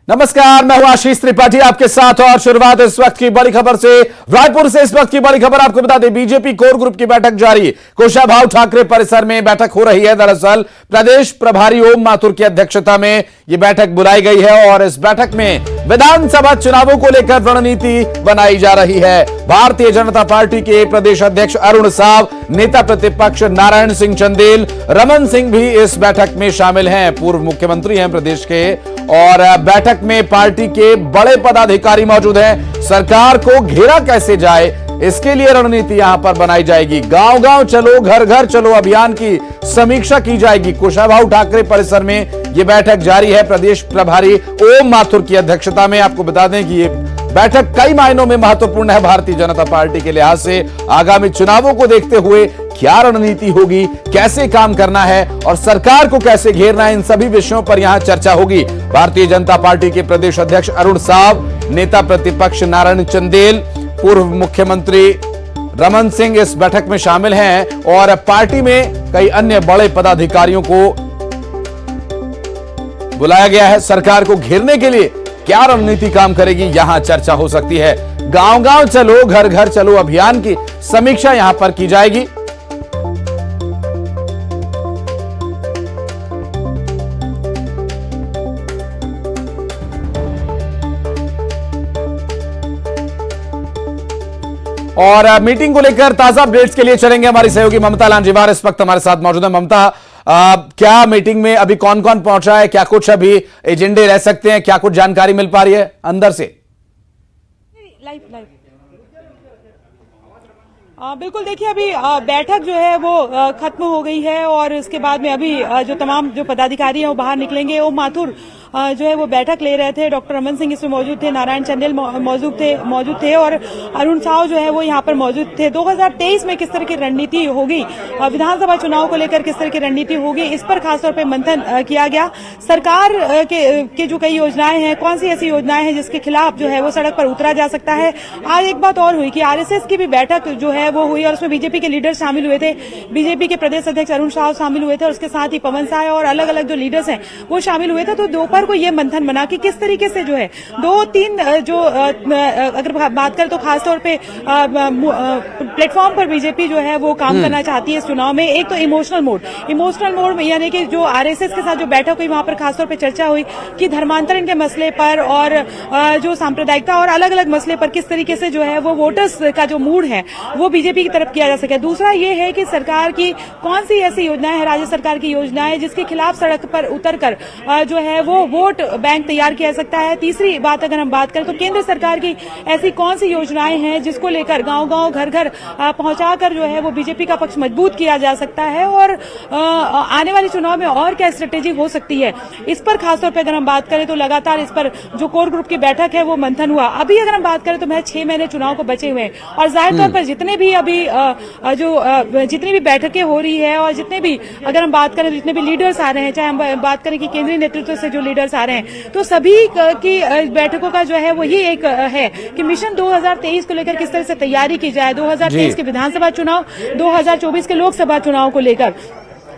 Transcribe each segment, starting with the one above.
नमस्कार, मैं हूं आशीष त्रिपाठी आपके साथ और शुरुआत इस वक्त की बड़ी खबर से। रायपुर से इस वक्त की बड़ी खबर आपको बता दें, बीजेपी कोर ग्रुप की बैठक जारी। कुशाभाऊ ठाकरे परिसर में बैठक हो रही है। दरअसल प्रदेश प्रभारी ओम माथुर की अध्यक्षता में यह बैठक बुलाई गई है और इस बैठक में विधानसभा चुनावों को लेकर रणनीति बनाई जा रही है। भारतीय जनता पार्टी के प्रदेश अध्यक्ष अरुण साव, नेता प्रतिपक्ष नारायण सिंह चंदेल, रमन सिंह भी इस बैठक में शामिल हैं। पूर्व मुख्यमंत्री हैं प्रदेश के और बैठक में पार्टी के बड़े पदाधिकारी मौजूद हैं। सरकार को घेरा कैसे जाए, इसके लिए रणनीति यहां पर बनाई जाएगी। गांव गांव चलो, घर घर चलो अभियान की समीक्षा की जाएगी। कुशाभाऊ ठाकरे परिसर में यह बैठक जारी है। प्रदेश प्रभारी ओम माथुर की अध्यक्षता में। आपको बता दें कि ये बैठक कई मायनों में महत्वपूर्ण है भारतीय जनता पार्टी के लिहाज से। आगामी चुनावों को देखते हुए क्या रणनीति होगी, कैसे काम करना है और सरकार को कैसे घेरना है, इन सभी विषयों पर यहां चर्चा होगी। भारतीय जनता पार्टी के प्रदेश अध्यक्ष अरुण साव, नेता प्रतिपक्ष नारायण चंदेल, पूर्व मुख्यमंत्री रमन सिंह इस बैठक में शामिल हैं और पार्टी में कई अन्य बड़े पदाधिकारियों को बुलाया गया है। सरकार को घेरने के लिए क्या रणनीति काम करेगी, यहां चर्चा हो सकती है। गांव गांव चलो, घर घर चलो अभियान की समीक्षा यहां पर की जाएगी। और मीटिंग को लेकर ताजा अपडेट्स के लिए चलेंगे हमारी सहयोगी ममता लांजीवार इस वक्त हमारे साथ मौजूद है। ममता, क्या मीटिंग में अभी कौन कौन पहुंचा है, क्या कुछ अभी एजेंडे रह सकते हैं, क्या कुछ जानकारी मिल पा रही है अंदर से? लाइव बिल्कुल, देखिए अभी बैठक जो है वो खत्म हो गई है और इसके बाद में अभी जो तमाम जो पदाधिकारी हैं वो बाहर निकलेंगे। ओम माथुर जो है वो बैठक ले रहे थे, डॉक्टर रमन सिंह इसमें मौजूद थे, नारायण चंदेल मौजूद थे और अरुण साव जो है वो यहाँ पर मौजूद थे। 2023 में किस तरह की रणनीति होगी, विधानसभा चुनाव को लेकर किस तरह की रणनीति होगी, इस पर खासतौर पर मंथन किया गया। सरकार के जो कई योजनाएं हैं, कौन सी ऐसी योजनाएं हैं जिसके खिलाफ जो है वो सड़क पर उतरा जा सकता है। आज एक बात और हुई कि आरएसएस की भी बैठक जो है वो हुई और उसमें बीजेपी के लीडर शामिल हुए थे। बीजेपी के प्रदेश अध्यक्ष अरुण साव शामिल हुए थे और उसके साथ ही पवन साय और अलग अलग जो लीडर्स हैं वो शामिल हुए थे। तो दोपहर को ये मंथन बना कि किस तरीके से जो है दो तीन जो अगर बात करें तो खासतौर पे प्लेटफॉर्म पर बीजेपी जो है वो काम करना चाहती है इस चुनाव में। एक तो इमोशनल मोड यानी कि जो आरएसएस के साथ जो बैठक हुई वहां पर खासतौर पे चर्चा हुई कि धर्मांतरण के मसले पर और जो सांप्रदायिकता और अलग अलग मसले पर किस तरीके से जो है वो वोटर्स का जो मूड है वो बीजेपी की तरफ किया जा सके। दूसरा ये है कि सरकार की कौन सी ऐसी योजनाएं है, राज्य सरकार की योजनाएं जिसके खिलाफ सड़क पर उतरकर जो है वो वोट बैंक तैयार किया जा सकता है। तीसरी बात अगर हम बात करें तो केंद्र सरकार की ऐसी कौन सी योजनाएं हैं जिसको लेकर गांव गांव घर घर पहुंचाकर जो है वो बीजेपी का पक्ष मजबूत किया जा सकता है और आने वाले चुनाव में और क्या स्ट्रेटेजी हो सकती है, इस पर खासतौर पर अगर हम बात करें तो लगातार इस पर जो कोर ग्रुप की बैठक है वो मंथन हुआ। अभी अगर हम बात करें तो 6 महीने चुनाव को बचे हुए हैं और जाहिर तौर पर जितने भी अभी जितनी भी बैठकें हो रही है और जितने भी अगर हम बात करें तो जितने भी लीडर्स आ रहे हैं, चाहे हम बात करें कि केंद्रीय नेतृत्व से जो लीडर्स आ रहे हैं, तो सभी की बैठकों का जो है वो ये एक है कि मिशन 2023 को लेकर किस तरह से तैयारी की जाए, 2023 के विधानसभा चुनाव, 2024 के लोकसभा चुनाव को लेकर।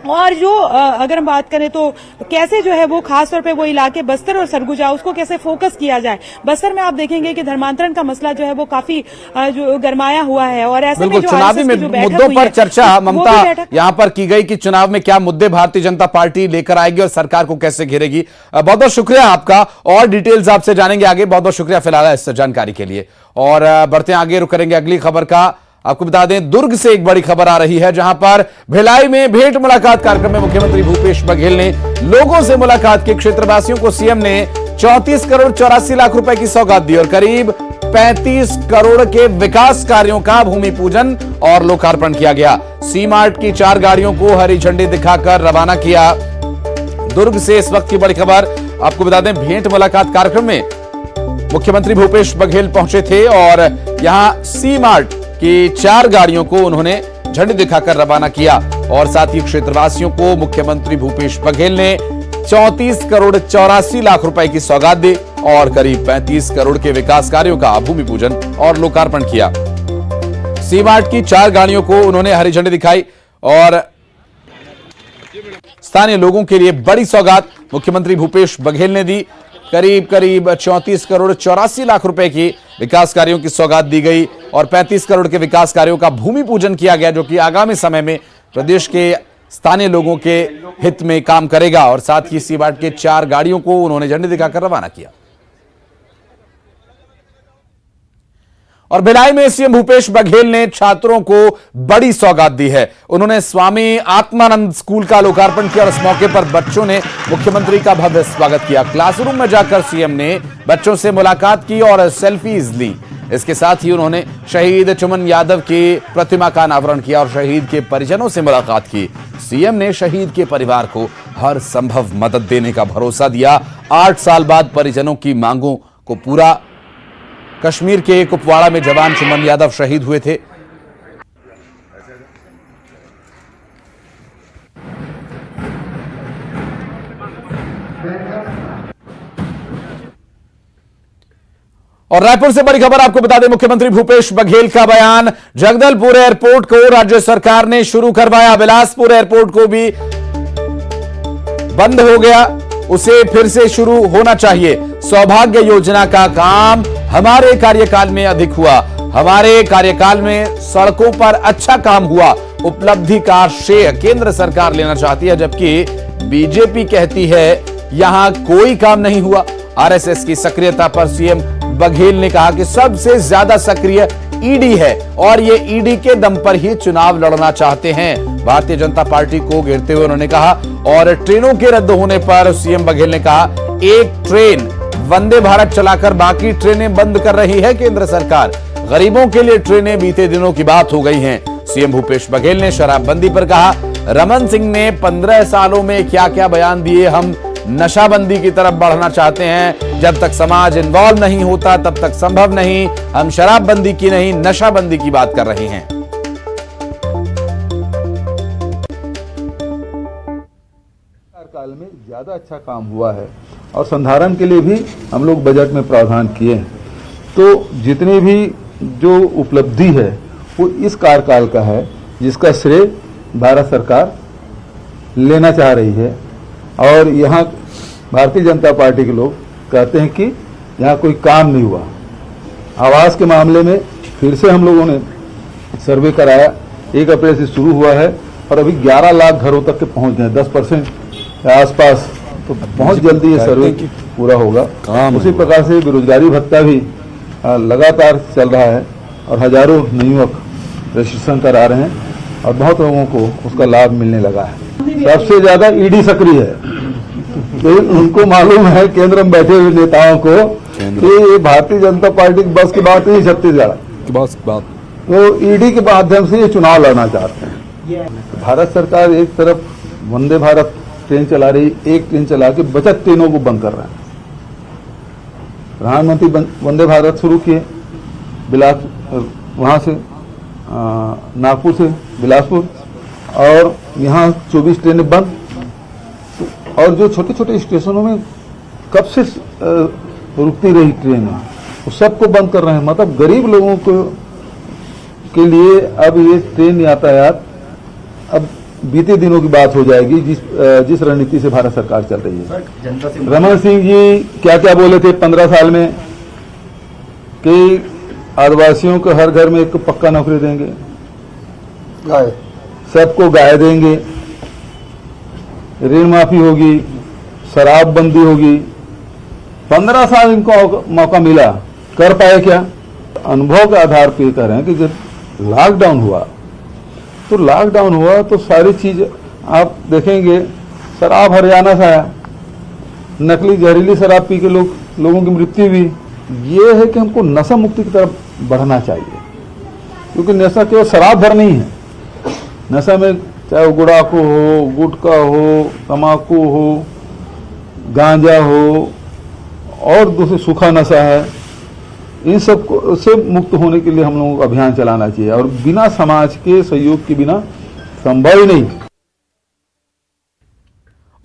और जो अगर हम बात करें तो कैसे जो है वो खासतौर पे वो इलाके बस्तर और सरगुजा उसको कैसे फोकस किया जाए। बस्तर में आप देखेंगे कि धर्मांतरण का मसला जो है वो काफी जो गरमाया हुआ है और ऐसे में जो चुनावी मुद्दों पर चर्चा ममता यहाँ पर की गई कि चुनाव में क्या मुद्दे भारतीय जनता पार्टी लेकर आएगी और सरकार को कैसे घेरेगी। बहुत बहुत शुक्रिया आपका, और डिटेल्स आपसे जानेंगे आगे। बहुत बहुत शुक्रिया फिलहाल इस जानकारी के लिए। और बढ़ते आगे, रुक करेंगे अगली खबर का। आपको बता दें, दुर्ग से एक बड़ी खबर आ रही है जहां पर भिलाई में भेंट मुलाकात कार्यक्रम में मुख्यमंत्री भूपेश बघेल ने लोगों से मुलाकात की। क्षेत्रवासियों को सीएम ने 34 करोड़ 84 लाख रुपए की सौगात दी और करीब 35 करोड़ के विकास कार्यों का भूमि पूजन और लोकार्पण किया गया। सी मार्ट की 4 गाड़ियों को हरी झंडी दिखाकर रवाना किया। दुर्ग से इस वक्त की बड़ी खबर। आपको बता दें, भेंट मुलाकात कार्यक्रम में मुख्यमंत्री भूपेश बघेल पहुंचे थे और यहां सी मार्ट की 4 गाड़ियों को उन्होंने झंडी दिखाकर रवाना किया और साथ ही क्षेत्रवासियों को मुख्यमंत्री भूपेश बघेल ने 34 करोड़ 84 लाख रुपए की सौगात दी और करीब 35 करोड़ के विकास कार्यों का भूमि पूजन और लोकार्पण किया। सी मार्ट की 4 गाड़ियों को उन्होंने हरी झंडी दिखाई और स्थानीय लोगों के लिए बड़ी सौगात मुख्यमंत्री भूपेश बघेल ने दी। करीब करीब 34 करोड़ 84 लाख रुपए की विकास कार्यों की सौगात दी गई और 35 करोड़ के विकास कार्यों का भूमि पूजन किया गया, जो कि आगामी समय में प्रदेश के स्थानीय लोगों के हित में काम करेगा। और साथ ही सी-वार्ड के 4 गाड़ियों को उन्होंने झंडी दिखाकर रवाना किया। और भिलाई में सीएम भूपेश बघेल ने छात्रों को बड़ी सौगात दी है। उन्होंने स्वामी आत्मानंद स्कूल का लोकार्पण किया और इस मौके पर बच्चों ने मुख्यमंत्री का भव्य स्वागत किया। क्लासरूम में जाकर सीएम ने बच्चों से मुलाकात की और सेल्फीज ली। इसके साथ ही उन्होंने शहीद चुमन यादव की प्रतिमा का अनावरण किया और शहीद के परिजनों से मुलाकात की। सीएम ने शहीद के परिवार को हर संभव मदद देने का भरोसा दिया। 8 साल बाद परिजनों की मांगों को पूरा। कश्मीर के कुपवाड़ा में जवान चुमन यादव शहीद हुए थे। और रायपुर से बड़ी खबर आपको बता दें, मुख्यमंत्री भूपेश बघेल का बयान। जगदलपुर एयरपोर्ट को राज्य सरकार ने शुरू करवाया। बिलासपुर एयरपोर्ट को भी बंद हो गया, उसे फिर से शुरू होना चाहिए। सौभाग्य योजना का काम हमारे कार्यकाल में अधिक हुआ। हमारे कार्यकाल में सड़कों पर अच्छा काम हुआ। उपलब्धि का श्रेय केंद्र सरकार लेना चाहती है, जबकि बीजेपी कहती है यहां कोई काम नहीं हुआ। आरएसएस की सक्रियता पर सीएम बघेल ने कहा कि सबसे ज्यादा सक्रिय ईडी है और ये ईडी के दम पर ही चुनाव लड़ना चाहते हैं। भारतीय जनता पार्टी को घेरते हुए उन्होंने कहा। और ट्रेनों के रद्द होने पर सीएम बघेल ने कहा, एक ट्रेन वंदे भारत चलाकर बाकी ट्रेनें बंद कर रही है केंद्र सरकार। गरीबों के लिए ट्रेनें बीते दिनों की बात हो गई हैं। सीएम भूपेश बघेल ने शराबबंदी पर कहा, रमन सिंह ने 15 सालों में क्या क्या बयान दिए। हम नशाबंदी की तरफ बढ़ना चाहते हैं। जब तक समाज इन्वॉल्व नहीं होता तब तक संभव नहीं। हम शराबबंदी की नहीं, नशाबंदी की बात कर रहे हैं। काल में ज्यादा अच्छा काम हुआ है और संधारण के लिए भी हम लोग बजट में प्रावधान किए हैं। तो जितनी भी जो उपलब्धि है वो इस कार्यकाल का है, जिसका श्रेय भारत सरकार लेना चाह रही है। और यहाँ भारतीय जनता पार्टी के लोग कहते हैं कि यहाँ कोई काम नहीं हुआ। आवास के मामले में फिर से हम लोगों ने सर्वे कराया, 1 अप्रैल से शुरू हुआ है और अभी 11 लाख घरों तक के पहुँच गए, 10% के आसपास। तो बहुत जल्दी ये सर्वे पूरा होगा। उसी प्रकार से बेरोजगारी भत्ता भी लगातार चल रहा है और हजारों नियुक्त रजिस्ट्रेशन करा रहे हैं और बहुत लोगों को उसका लाभ मिलने लगा है। सबसे ज्यादा ईडी सक्रिय है, तो उनको मालूम है केंद्र में बैठे हुए नेताओं को कि ये भारतीय जनता पार्टी की बस की बात नहीं, छत्तीसगढ़ की बस की बात। तो ईडी के माध्यम से ये चुनाव लड़ना चाहते हैं। भारत सरकार एक तरफ वंदे भारत ट्रेन चला रही, एक ट्रेन चला के बचत ट्रेनों को बंद कर रहा है। प्रधानमंत्री वंदे भारत शुरू किए, वहां से नागपुर से बिलासपुर, और यहाँ 24 ट्रेनें बंद। और जो छोटे छोटे स्टेशनों में कब से रुकती रही ट्रेनें, वो सबको बंद कर रहे हैं। मतलब गरीब लोगों को के लिए अब ये ट्रेन यातायात अब बीते दिनों की बात हो जाएगी, जिस रणनीति से भारत सरकार चल रही है। रमन सिंह जी क्या क्या बोले थे 15 साल में कि आदिवासियों को हर घर में एक पक्का नौकरी देंगे, सबको गाय देंगे, ऋण माफी होगी, शराबबंदी होगी। 15 साल इनको मौका मिला, कर पाए क्या? अनुभव के आधार पर कह रहे हैं कि जब लॉकडाउन हुआ तो सारी चीज आप देखेंगे, शराब हरियाणा से आया, नकली जहरीली शराब पी के लोगों की मृत्यु हुई। ये है कि हमको नशा मुक्ति की तरफ बढ़ना चाहिए, क्योंकि नशा केवल शराब भर नहीं है। नशा में चाहे वो गुड़ाखू हो, गुटखा हो, तम्बाकू हो, गांजा हो और दूसरे सूखा नशा है, इन सब से मुक्त होने के लिए हम लोगों को अभियान चलाना चाहिए। और बिना समाज के सहयोग के बिना संभव ही नहीं।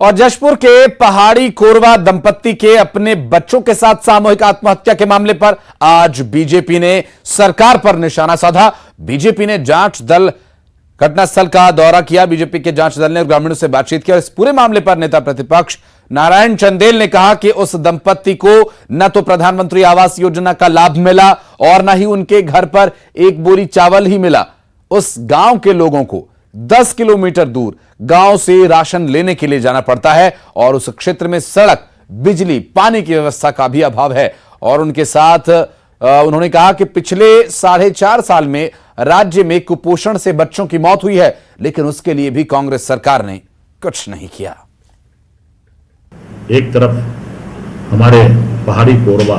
और जशपुर के पहाड़ी कोरवा दंपत्ति के अपने बच्चों के साथ सामूहिक आत्महत्या के मामले पर आज बीजेपी ने सरकार पर निशाना साधा। बीजेपी ने जांच दल घटनास्थल का दौरा किया। बीजेपी के जांच दल ने ग्रामीणों से बातचीत की और इस पूरे मामले पर नेता प्रतिपक्ष नारायण चंदेल ने कहा कि उस दंपत्ति को न तो प्रधानमंत्री आवास योजना का लाभ मिला और न ही उनके घर पर एक बोरी चावल ही मिला। उस गांव के लोगों को 10 किलोमीटर दूर गांव से राशन लेने के लिए जाना पड़ता है और उस क्षेत्र में सड़क, बिजली, पानी की व्यवस्था का भी अभाव है। और उनके साथ उन्होंने कहा कि पिछले 4.5 साल में राज्य में कुपोषण से बच्चों की मौत हुई है, लेकिन उसके लिए भी कांग्रेस सरकार ने कुछ नहीं किया। एक तरफ हमारे पहाड़ी कोरबा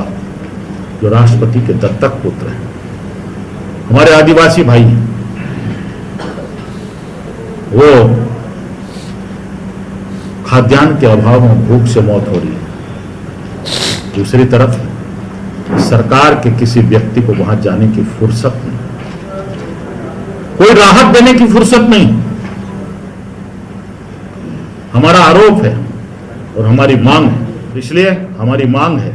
जो राष्ट्रपति के दत्तक पुत्र हैं, हमारे आदिवासी भाई हैं, वो खाद्यान्न के अभाव में भूख से मौत हो रही है। दूसरी तरफ सरकार के किसी व्यक्ति को वहां जाने की फुर्सत नहीं, कोई राहत देने की फुर्सत नहीं। हमारा आरोप है और हमारी मांग है, इसलिए हमारी मांग है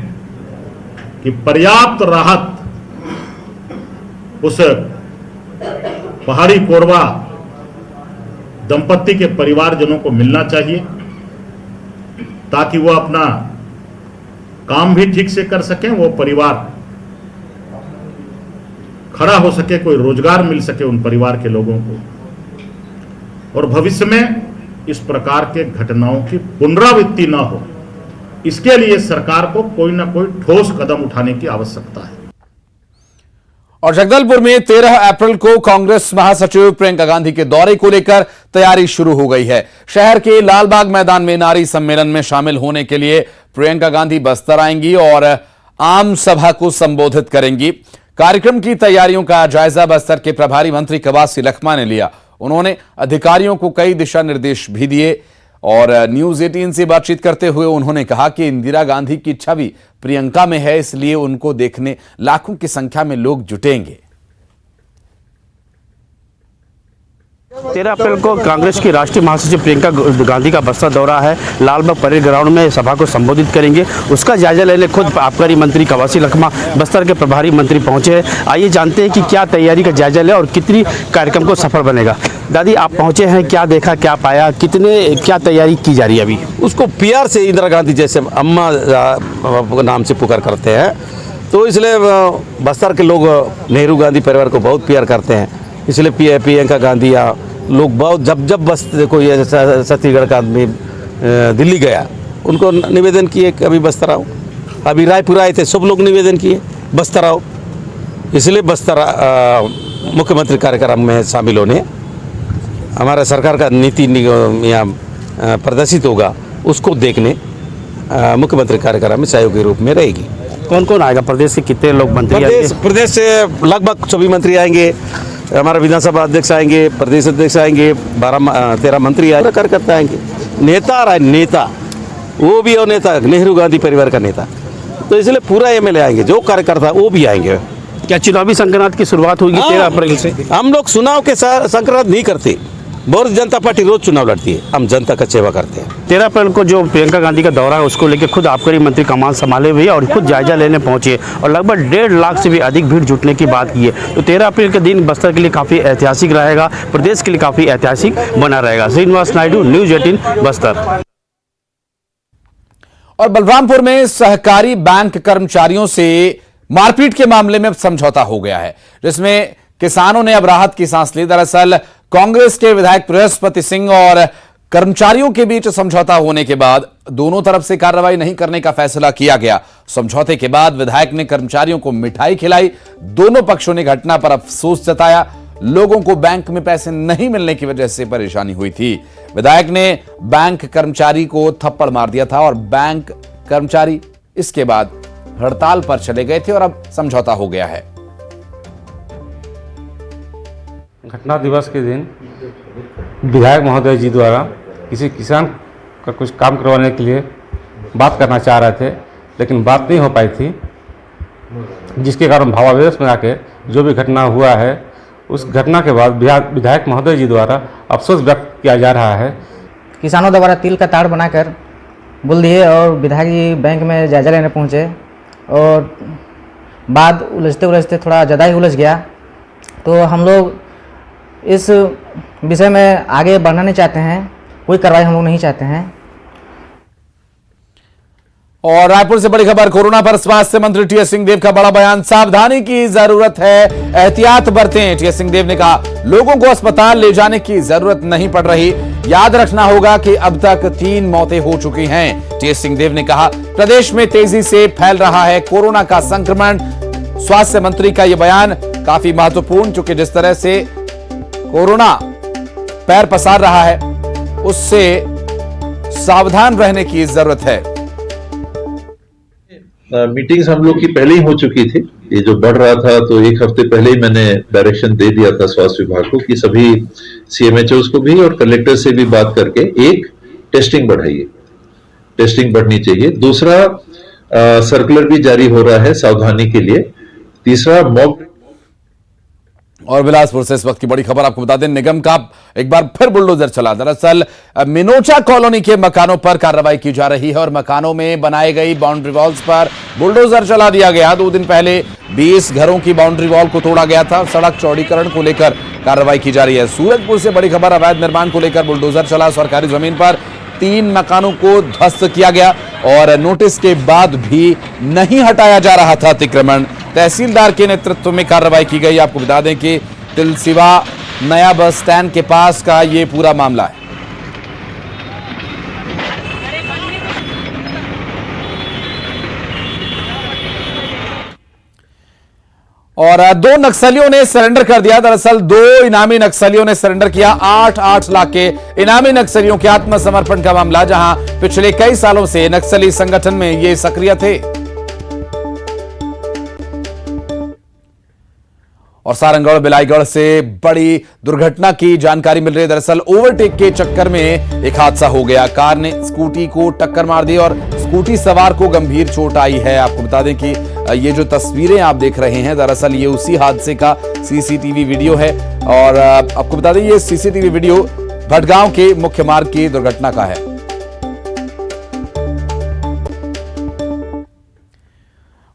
कि पर्याप्त राहत उस पहाड़ी कोरबा दंपत्ति के परिवारजनों को मिलना चाहिए ताकि वो अपना काम भी ठीक से कर सकें, वो परिवार खड़ा हो सके, कोई रोजगार मिल सके उन परिवार के लोगों को, और भविष्य में इस प्रकार के घटनाओं की पुनरावृत्ति न हो, इसके लिए सरकार को कोई ना कोई ठोस कदम उठाने की आवश्यकता है। और जगदलपुर में 13 अप्रैल को कांग्रेस महासचिव प्रियंका गांधी के दौरे को लेकर तैयारी शुरू हो गई है। शहर के लालबाग मैदान में नारी सम्मेलन में शामिल होने के लिए प्रियंका गांधी बस्तर आएंगी और आम सभा को संबोधित करेंगी। कार्यक्रम की तैयारियों का जायजा बस्तर के प्रभारी मंत्री कवासी लखमा ने लिया। उन्होंने अधिकारियों को कई दिशा निर्देश भी दिए और न्यूज 18 से बातचीत करते हुए उन्होंने कहा कि इंदिरा गांधी की छवि प्रियंका में है, इसलिए उनको देखने लाखों की संख्या में लोग जुटेंगे। 13 अप्रैल को कांग्रेस की राष्ट्रीय महासचिव प्रियंका गांधी का बस्तर दौरा है। लालबाग परेड ग्राउंड में सभा को संबोधित करेंगे। उसका जायजा लेने खुद आबकारी मंत्री कवासी लखमा बस्तर के प्रभारी मंत्री पहुंचे हैं। आइए जानते हैं कि क्या तैयारी का जायजा ले और कितनी कार्यक्रम को सफल बनेगा। दादी, आप पहुंचे हैं, क्या देखा, क्या पाया, क्या तैयारी की जा रही है अभी? उसको प्यार से इंदिरा गांधी जैसे अम्मा नाम से पुकार करते हैं, तो इसलिए बस्तर के लोग नेहरू गांधी परिवार को बहुत प्यार करते हैं। इसलिए प्रियंका गांधी या लोग बहुत जब बस कोई छत्तीसगढ़ का आदमी दिल्ली गया, उनको निवेदन किए कि अभी बस्तर आओ। अभी रायपुर आए थे, सब लोग निवेदन किए बस्तर आओ। इसलिए बस्तर मुख्यमंत्री कार्यक्रम में शामिल होने, हमारा सरकार का नीति यहाँ प्रदर्शित होगा, उसको देखने मुख्यमंत्री कार्यक्रम में सहयोग के रूप में रहेगी। कौन कौन आएगा? प्रदेश से कितने लोग मंत्री आएंगे? प्रदेश से लगभग 24 मंत्री आएंगे, हमारा विधानसभा अध्यक्ष आएंगे, प्रदेश अध्यक्ष आएंगे, 13 मंत्री आएंगे, कार्यकर्ता आएंगे, नेता आ रहा है, नेता वो भी और नेता नेहरू गांधी परिवार का नेता, तो इसलिए पूरा एमएलए आएंगे, जो कार्यकर्ता वो भी आएंगे। क्या चुनावी संक्रांत की शुरुआत होगी 13 अप्रैल से? हम लोग चुनाव के संक्रांत नहीं करते, भारतीय जनता पार्टी रोज चुनाव लड़ती है, हम जनता का सेवा करते हैं। 13 अप्रैल को जो प्रियंका गांधी का दौरा है उसको लेकर खुद आबकारी मंत्री कमान संभाले हुए और खुद जायजा लेने पहुंचे और लगभग 1.5 लाख से भी अधिक भीड़ जुटने की बात की है। तो 13 अप्रैल के दिन बस्तर के लिए काफ़ी ऐतिहासिक रहेगा, प्रदेश के लिए काफ़ी ऐतिहासिक बना रहेगा। श्रीनिवास नायडू, न्यूज 18 बस्तर। और बलरामपुर में सहकारी बैंक कर्मचारियों से मारपीट के मामले में समझौता हो गया है, जिसमें किसानों ने अब राहत की सांस ली। दरअसल कांग्रेस के विधायक बृहस्पति सिंह और कर्मचारियों के बीच समझौता होने के बाद दोनों तरफ से कार्रवाई नहीं करने का फैसला किया गया। समझौते के बाद विधायक ने कर्मचारियों को मिठाई खिलाई। दोनों पक्षों ने घटना पर अफसोस जताया। लोगों को बैंक में पैसे नहीं मिलने की वजह से परेशानी हुई थी। विधायक ने बैंक कर्मचारी को थप्पड़ मार दिया था और बैंक कर्मचारी इसके बाद हड़ताल पर चले गए थे और अब समझौता हो गया है। घटना दिवस के दिन विधायक महोदय जी द्वारा किसी किसान का कुछ काम करवाने के लिए बात करना चाह रहे थे, लेकिन बात नहीं हो पाई थी, जिसके कारण भावावेश में आके जो भी घटना हुआ है, उस घटना के बाद विधायक महोदय जी द्वारा अफसोस व्यक्त किया जा रहा है। किसानों द्वारा तिल का ताड़ बनाकर बोल दिए और विधायक जी बैंक में जायजा लेने पहुँचे और बात उलझते उलझते थोड़ा ज़्यादा ही उलझ गया। तो हम लोग इस विषय में आगे बढ़ना नहीं चाहते हैं, कोई कार्रवाई हम लोग नहीं चाहते हैं। और रायपुर से बड़ी खबर, कोरोना पर स्वास्थ्य मंत्री टीएस सिंहदेव का बड़ा बयान, सावधानी की जरूरत है, एहतियात बरतें। टीएस सिंहदेव ने कहा लोगों को अस्पताल ले जाने की जरूरत नहीं पड़ रही। याद रखना होगा कि अब तक 3 मौतें हो चुकी हैं। टीएस सिंहदेव ने कहा प्रदेश में तेजी से फैल रहा है कोरोना का संक्रमण। स्वास्थ्य मंत्री का यह बयान काफी महत्वपूर्ण, क्योंकि जिस तरह से कोरोना पैर पसार रहा है उससे सावधान रहने की जरूरत है। मीटिंग्स हम लोग की पहले ही हो चुकी थी। ये जो बढ़ रहा था तो 1 हफ्ते पहले ही मैंने डायरेक्शन दे दिया था स्वास्थ्य विभाग को कि सभी सीएमएचओस को भी और कलेक्टर से भी बात करके एक टेस्टिंग बढ़ाइए, टेस्टिंग बढ़नी चाहिए। दूसरा सर्कुलर भी जारी हो रहा है सावधानी के लिए। तीसरा मॉक। और बिलासपुर से इस वक्त की बड़ी खबर आपको बता दें, निगम का एक बार फिर बुलडोजर चला। दरअसल मिनोचा कॉलोनी के मकानों पर कार्रवाई की जा रही है और मकानों में बनाई गई बाउंड्री वॉल्स पर बुलडोजर चला दिया गया। 2 दिन पहले 20 घरों की बाउंड्री वॉल को तोड़ा गया था। सड़क चौड़ीकरण को लेकर कार्रवाई की जा रही है। सूरजपुर से बड़ी खबर, अवैध निर्माण को लेकर बुलडोजर चला। सरकारी जमीन पर 3 मकानों को ध्वस्त किया गया और नोटिस के बाद भी नहीं हटाया जा रहा था अतिक्रमण। तहसीलदार के नेतृत्व में कार्रवाई की गई। आपको बता दें कि तिलसिवा नया बस स्टैंड के पास का ये पूरा मामला है। और 2 नक्सलियों ने सरेंडर कर दिया। दरअसल 2 इनामी नक्सलियों ने सरेंडर किया। 8-8 लाख के इनामी नक्सलियों के आत्मसमर्पण का मामला, जहां पिछले कई सालों से नक्सली संगठन में ये सक्रिय थे। और सारंगगढ़ बिलाईगढ़ से बड़ी दुर्घटना की जानकारी मिल रही है। दरअसल ओवरटेक के चक्कर में एक हादसा हो गया। कार ने स्कूटी को टक्कर मार दी और स्कूटी सवार को गंभीर चोट आई है। आपको बता दें कि ये जो तस्वीरें आप देख रहे हैं, दरअसल ये उसी हादसे का सीसीटीवी वीडियो है। और आपको बता दें ये सीसीटीवी वीडियो भटगांव के मुख्य मार्ग की दुर्घटना का है।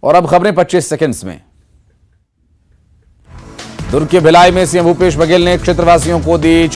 और अब खबरें 25 सेकंड्स में। दुर्ग के भिलाई में सीएम भूपेश बघेल ने क्षेत्रवासियों को दी